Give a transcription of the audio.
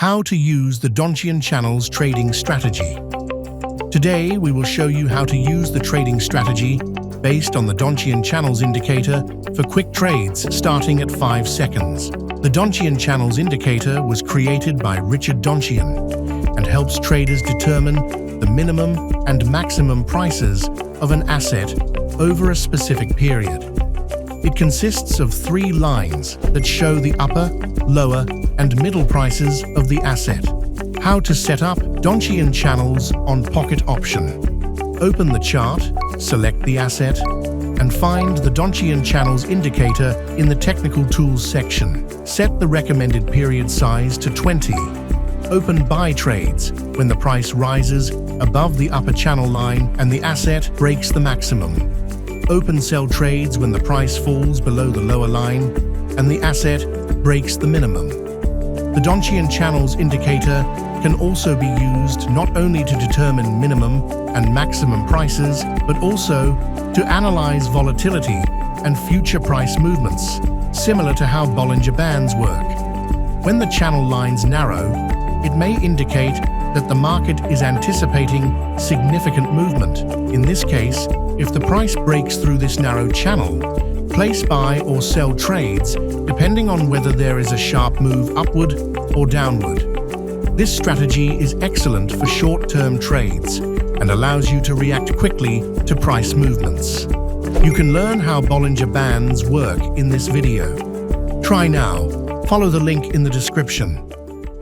How to use the Donchian Channels trading strategy. Today, we will show you how to use the trading strategy based on the Donchian Channels indicator for quick trades starting at 5 seconds. The Donchian Channels indicator was created by Richard Donchian and helps traders determine the minimum and maximum prices of an asset over a specific period. It consists of 3 lines that show the upper, lower, and middle prices of the asset. How to set up Donchian Channels on Pocket option. Open the chart, select the asset, and find the Donchian Channels indicator in the Technical Tools section. Set the recommended period size to 20. Open buy trades when the price rises above the upper channel line and the asset breaks the maximum. Open sell trades when the price falls below the lower line and the asset breaks the minimum. The Donchian Channels indicator can also be used not only to determine minimum and maximum prices, but also to analyze volatility and future price movements, similar to how Bollinger Bands work. When the channel lines narrow, it may indicate that the market is anticipating significant movement. In this case, if the price breaks through this narrow channel, place buy or sell trades depending on whether there is a sharp move upward or downward. This strategy is excellent for short-term trades and allows you to react quickly to price movements. You can learn how Bollinger Bands work in this video. Try now. Follow the link in the description.